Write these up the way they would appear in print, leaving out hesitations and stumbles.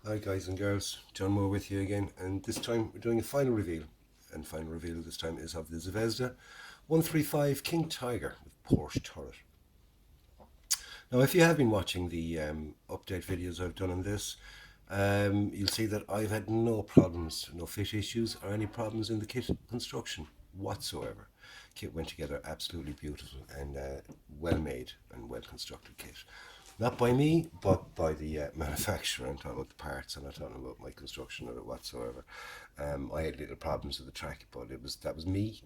Hi guys and girls, John Moore with you again, and this time we're doing a final reveal. And final reveal this time is of the Zvezda 135 King Tiger with Porsche turret. Now if you have been watching the update videos I've done on this, you'll see that I've had no problems, no fit issues or any problems in the kit construction whatsoever. Kit went together absolutely beautiful and well made and well constructed kit. Not by me, but by the manufacturer. I'm talking about the parts. I'm not talking about my construction of it whatsoever. I had little problems with the track, but that was me.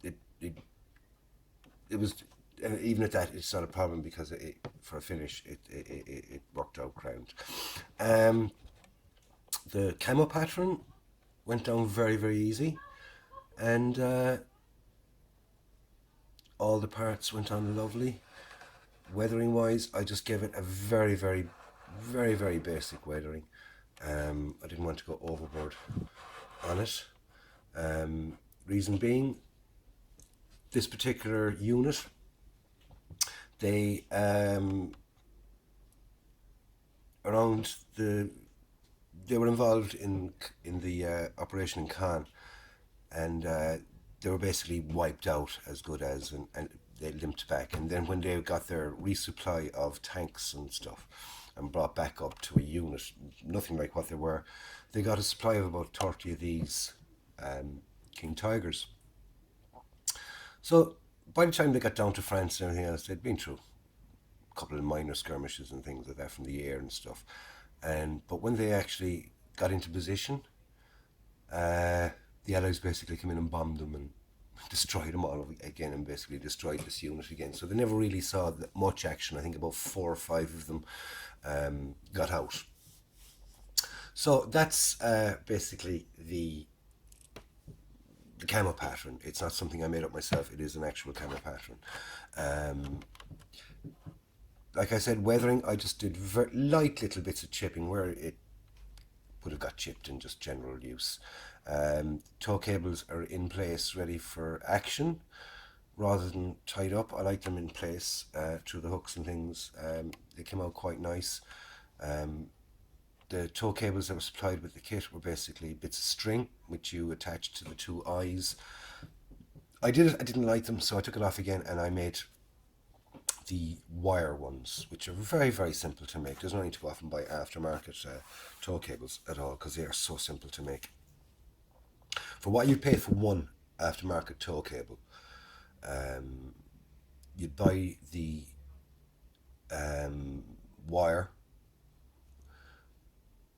It it it was even at that, it's not a problem because for a finish it worked out grand. Um, the camo pattern went down very easy, and all the parts went on lovely. Weathering wise, I just gave it a very basic weathering. I didn't want to go overboard on it. Reason being, this particular unit, they around the they were involved in the operation in Cannes, and they were basically wiped out as good as, and they limped back. And then when they got their resupply of tanks and stuff and brought back up to a unit, nothing like what they were, they got a supply of about 30 of these King Tigers. So by the time they got down to France and everything else, they'd been through a couple of minor skirmishes and things like that from the air and stuff. But when they actually got into position, the Allies basically came in and bombed them and destroyed them all again, and basically destroyed this unit again. So they never really saw much action. I think about 4 or 5 of them got out. So that's basically the camo pattern. It's not something I made up myself. It is an actual camo pattern. Like I said, weathering, I just did very light little bits of chipping where it would have got chipped in just general use. Tow cables are in place, ready for action, rather than tied up. I like them in place through the hooks and things. They came out quite nice. The tow cables that were supplied with the kit were basically bits of string which you attach to the two eyes. I didn't like them, so I took it off again and I made the wire ones, which are very simple to make. There's no need to go off and buy aftermarket tow cables at all because they are so simple to make. For what you pay for one aftermarket tow cable, you'd buy the wire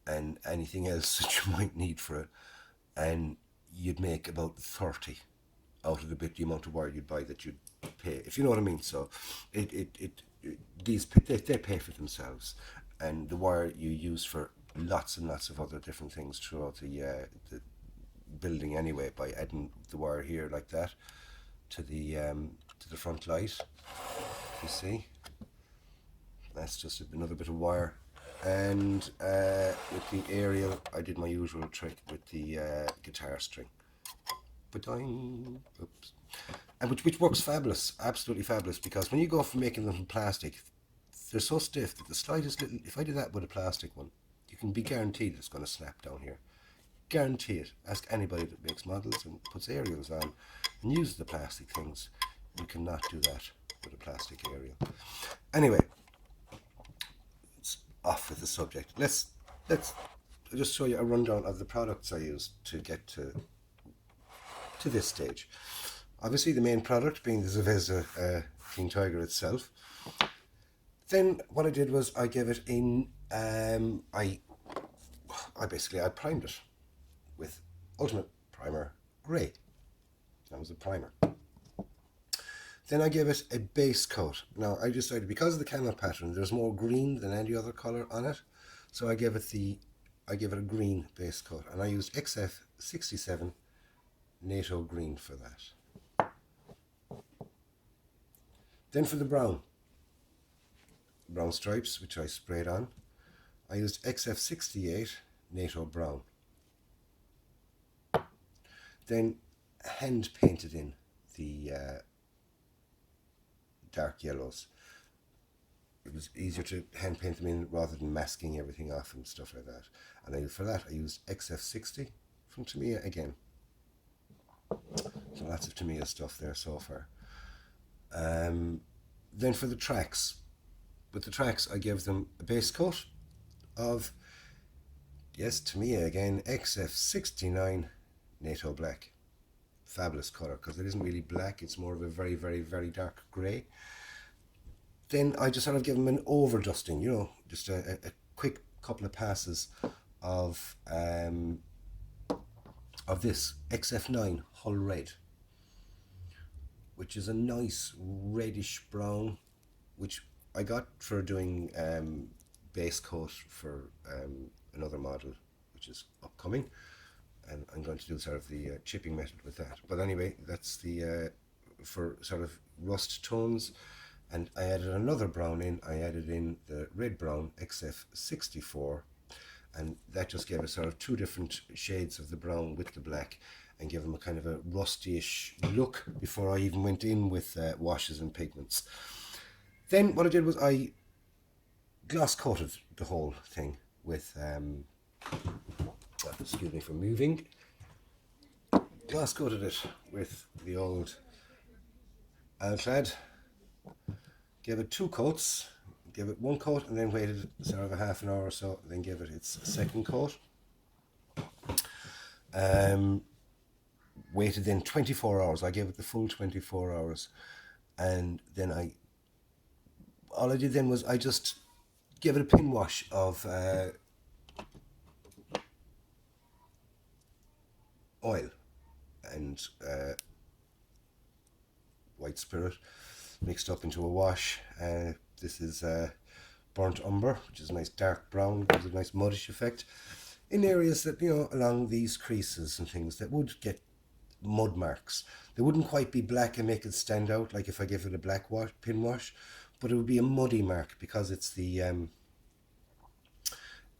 and anything else that you might need for it, and you'd make about 30 out of the amount of wire you'd buy that you'd pay, if you know what I mean. So they pay for themselves, and the wire you use for lots and lots of other different things throughout the building anyway, by adding the wire here like that to the front light. You see, that's just another bit of wire. And with the aerial, I did my usual trick with the guitar string. Oops. And which works fabulous, absolutely fabulous, because when you go for making them from plastic, they're so stiff that the slightest little, if I do that with a plastic one, you can be guaranteed it's going to snap down here. Guarantee it. Ask anybody that makes models and puts aerials on and uses the plastic things. You cannot do that with a plastic aerial. Anyway, it's off with the subject. Let's just show you a rundown of the products I used to get to this stage. Obviously, the main product being the Zvezda King Tiger itself. Then what I did was I gave it in. I primed it with Ultimate Primer Grey. That was a primer. Then I gave it a base coat. Now I decided, because of the camo pattern, there's more green than any other color on it, so I gave it a green base coat, and I used XF67 NATO green for that. Then for the brown stripes, which I sprayed on, I used XF68 NATO brown. Then hand painted in the dark yellows. it was easier to hand paint them in rather than masking everything off and stuff like that. And for that I used XF60 from Tamiya again. So lots of Tamiya stuff there so far. Then for the tracks, with the tracks I gave them a base coat of, yes, Tamiya again, XF69 NATO Black. Fabulous colour, because it isn't really black, it's more of a very, very, very dark grey. Then I just sort of give them an over dusting, you know, just a quick couple of passes of this XF9 Hull Red, which is a nice reddish brown, which I got for doing base coat for another model which is upcoming, and I'm going to do sort of the chipping method with that. But anyway, that's the for sort of rust tones. And I added another brown in. I added in the red brown XF64, and that just gave us sort of two different shades of the brown with the black, and gave them a kind of a rusty-ish look before I even went in with washes and pigments. Then what I did was I gloss coated the whole thing with, excuse me for moving, gloss coated it with the old Alclad. Gave it 2 coats, gave it 1 coat and then waited sort of a half an hour or so, then gave it its second coat. Waited then 24 hours, I gave it the full 24 hours, and then all I did then was I just gave it a pin wash of oil and white spirit mixed up into a wash. This is burnt umber, which is a nice dark brown, gives a nice muddish effect in areas that, you know, along these creases and things that would get mud marks. They wouldn't quite be black and make it stand out like if I give it a black wash, pin wash, but it would be a muddy mark because it's the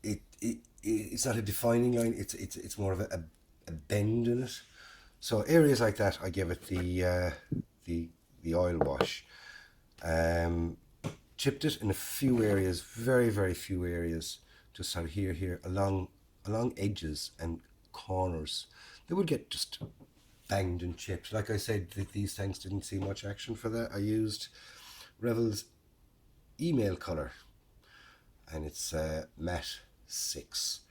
it's not a defining line, it's more of a bend in it. So areas like that I give it the oil wash. Chipped it in a few areas, very, very few areas, just sort of here, along edges and corners. They would get just banged and chipped. Like I said, these tanks didn't see much action for that. I used Revel's email colour, and it's matte 6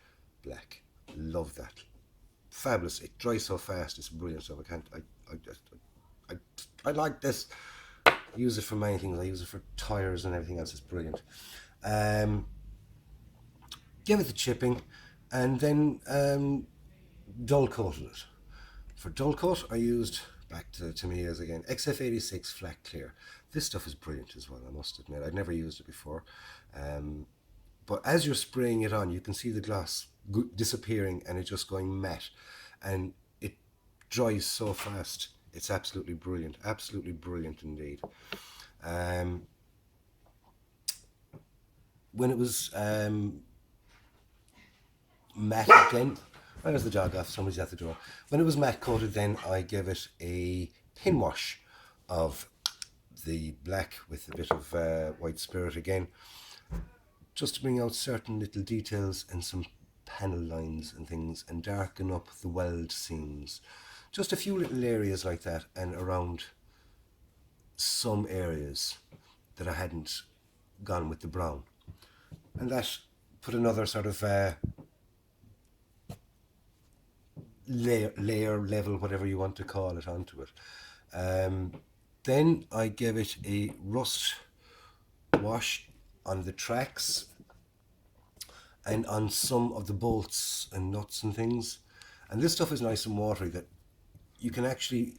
black. Love that. Fabulous. It dries so fast. It's brilliant stuff. I like this. Use it for many things. I use it for tires and everything else. It's brilliant. Give it the chipping, and then dull coated it. For dull coat, I used, back to Tamiya's again, XF86 Flat Clear. This stuff is brilliant as well, I must admit. I'd never used it before. But as you're spraying it on, you can see the gloss disappearing and it just going matte. And it dries so fast. It's absolutely brilliant indeed. When it was matte again, there's the dog off, somebody's at the door. When it was matte coated, then I gave it a pin wash of the black with a bit of white spirit again, just to bring out certain little details and some panel lines and things, and darken up the weld seams. Just a few little areas like that, and around some areas that I hadn't gone with the brown. And that put another sort of layer, level, whatever you want to call it, onto it. Then I gave it a rust wash on the tracks and on some of the bolts and nuts and things. And this stuff is nice and watery, that you can actually,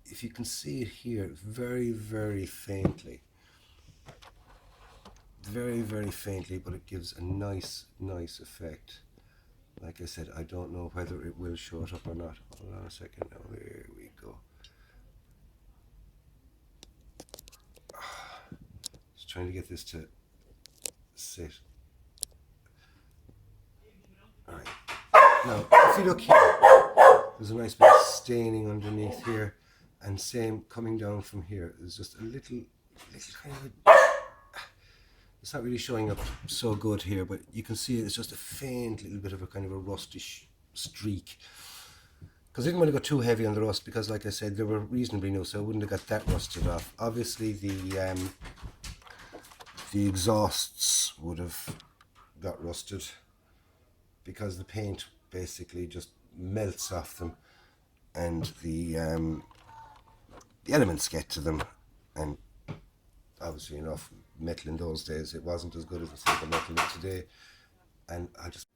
if you can see it here, very, very faintly, but it gives a nice effect. Like I said, I don't know whether it will show it up or not. Hold on a second now. There we go. Just trying to get this to sit. Alright. Now, if you look here, there's a nice bit of staining underneath here, and same coming down from here. There's just a little kind of It's not really showing up so good here, but you can see it's just a faint little bit of a kind of a rustish streak. Because I didn't want to go too heavy on the rust because, like I said, they were reasonably new, so I wouldn't have got that rusted off. Obviously, the exhausts would have got rusted because the paint basically just melts off them, and the elements get to them, and obviously enough metal in those days, it wasn't as good as the metal today. And I just,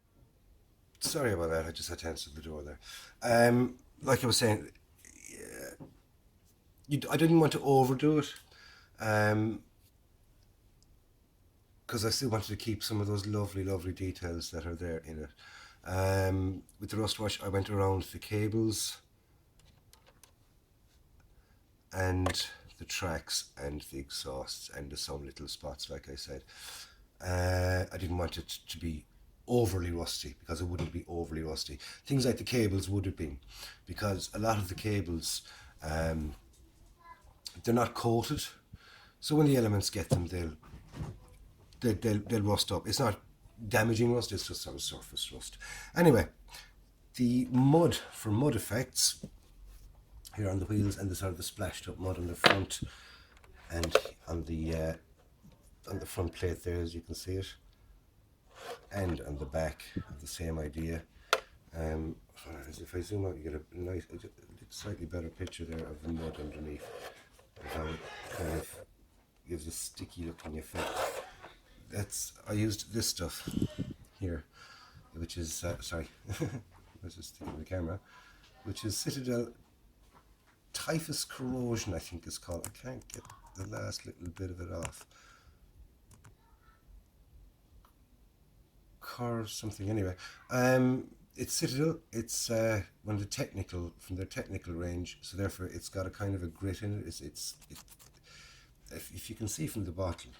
sorry about that, I just had to answer the door there. Like I was saying, I didn't want to overdo it, because I still wanted to keep some of those lovely, lovely details that are there in it. With the rust wash, I went around the cables and the tracks and the exhausts and the some little spots, like I said. I didn't want it to be overly rusty because it wouldn't be overly rusty. Things like the cables would have been, because a lot of the cables, they're not coated, so when the elements get them, they'll rust up. It's not damaging rust, it's just sort of surface rust. Anyway, the mud, for mud effects, here on the wheels and the sort of the splashed up mud on the front and on the front plate there, as you can see it, and on the back of the same idea. If I zoom out, you get a nice, a slightly better picture there of the mud underneath, and how it kind of gives a sticky looking effect. I used this stuff here, which is sorry, I was just sticking the camera, which is Citadel Typhus Corrosion, I think it's called. I can't get the last little bit of it off. Car something anyway. It's Citadel. It's one of the technical, from their technical range, so therefore it's got a kind of a grit in it. If you can see from the bottle,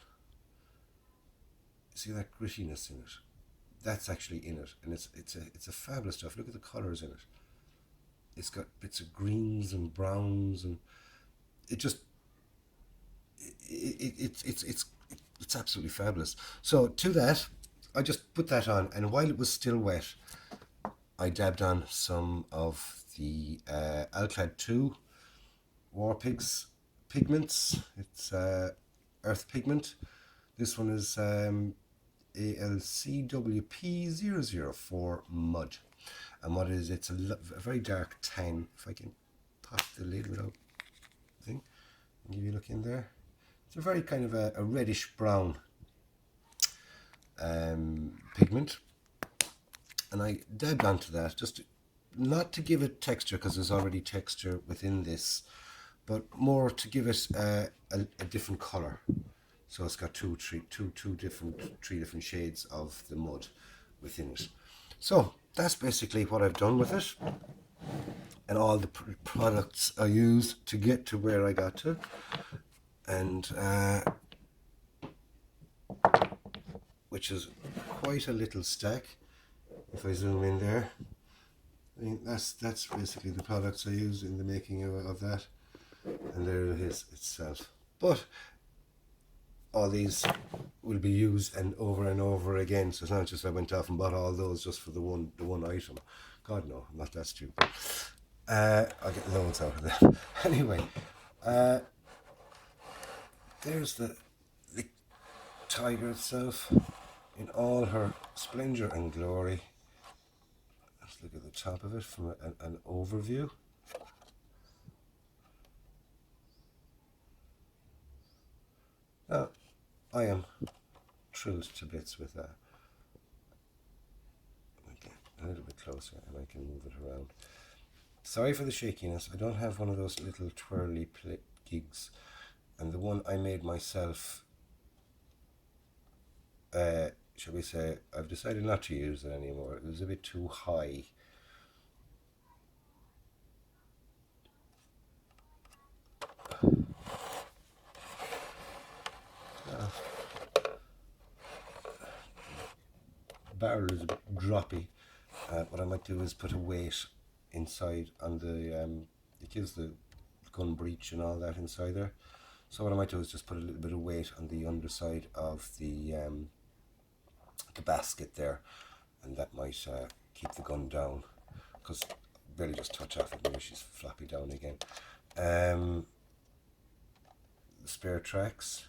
see that grittiness in it. That's actually in it, and it's a fabulous stuff. Look at the colours in it. It's got bits of greens and browns, and it's absolutely fabulous. So to that, I just put that on, and while it was still wet, I dabbed on some of the Alclad 2 War Pigs pigments. It's Earth Pigment. This one is ALCWP004 Mud. And what it is, it's a very dark tan. If I can pop the lid without thing and give you a look in there. It's a very kind of a reddish brown pigment. And I dabbed onto that, just not to give it texture, because there's already texture within this, but more to give it a different colour. So it's got three different shades of the mud within it. So that's basically what I've done with it, and all the products I used to get to where I got to. And which is quite a little stack. If I zoom in there, I mean, that's basically the products I use in the making of that, and there it is itself. But all these will be used and over again, so it's not just I went off and bought all those just for the one item. God no, I'm not that stupid. I'll get loads out of that. Anyway, there's the tiger itself in all her splendour and glory. Let's look at the top of it from an overview. Now, I am thrilled to bits with that. Okay, a little bit closer and I can move it around. Sorry for the shakiness. I don't have one of those little twirly gigs, and the one I made myself, shall we say, I've decided not to use it anymore. It was a bit too high. Barrel is a bit droppy. What I might do is put a weight inside on the, it gives the gun breech and all that inside there. So what I might do is just put a little bit of weight on the underside of the basket there, and that might keep the gun down, because barely just touch off it, maybe she's floppy down again. The spare tracks,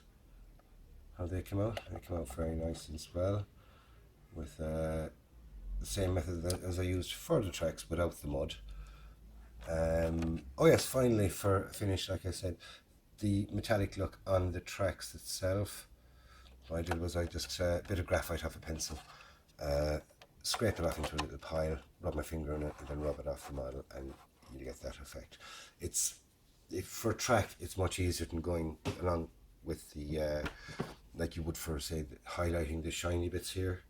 how they come out? They come out very nice as well, with the same method as I used for the tracks without the mud. Oh yes, finally, for finish, like I said, the metallic look on the tracks itself. What I did was I just a bit of graphite off a pencil, scrape it off into a little pile, rub my finger in it, and then rub it off the model, and you get that effect. For track, it's much easier than going along with the like you would for, say, highlighting the shiny bits here,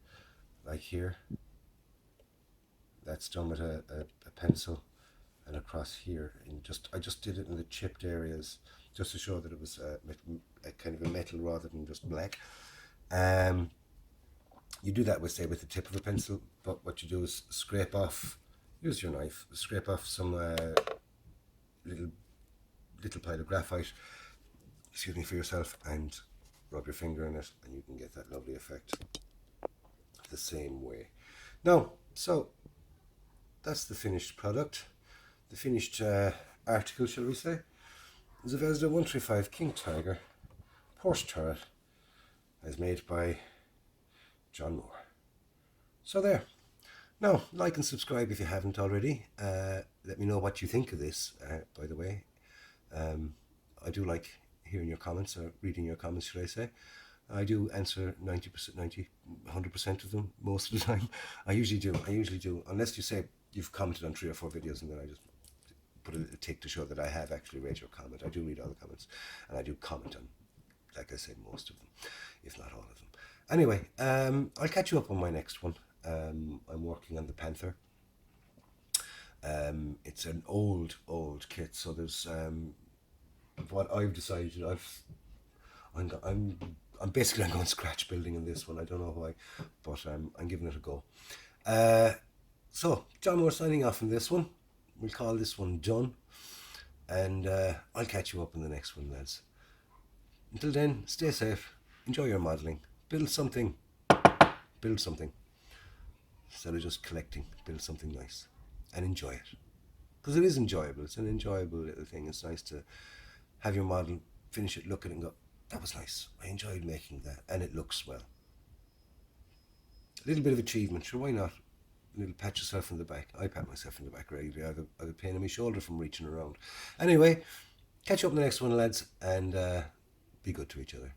like here. That's done with a pencil, and across here, and I just did it in the chipped areas, just to show that it was a kind of a metal rather than just black. You do that with, say, with the tip of a pencil, but what you do is scrape off, use your knife, scrape off some little pile of graphite, excuse me, for yourself, and rub your finger in it, and you can get that lovely effect the same way. Now, so that's the finished product, the finished article, shall we say. Zvezda 135 King Tiger Porsche turret, as made by John Moore. So there. Now, like and subscribe if you haven't already. Let me know what you think of this, by the way. I do like hearing your comments, or reading your comments, should I say. I do answer 100% of them most of the time. I usually do, unless you say you've commented on 3 or 4 videos, and then I just put a little tick to show that I have actually read your comment. I do read all the comments, and I do comment on, like I said, most of them, if not all of them. Anyway, I'll catch you up on my next one. I'm working on the Panther. It's an old kit, so there's what I've decided. I'm basically going scratch building in this one. I don't know why, but I'm giving it a go. So John Moore signing off on this one. We'll call this one done, and I'll catch you up in the next one, lads. Until then, stay safe, enjoy your modelling, build something, instead of just collecting. Build something nice and enjoy it, because it is enjoyable. It's an enjoyable little thing. It's nice to have your model, finish it, look at it, and go, that was nice, I enjoyed making that, and it looks well. A little bit of achievement, sure, why not? A little pat yourself in the back. I pat myself in the back regularly. I have a pain in my shoulder from reaching around. Anyway, catch you up in the next one, lads, and be good to each other.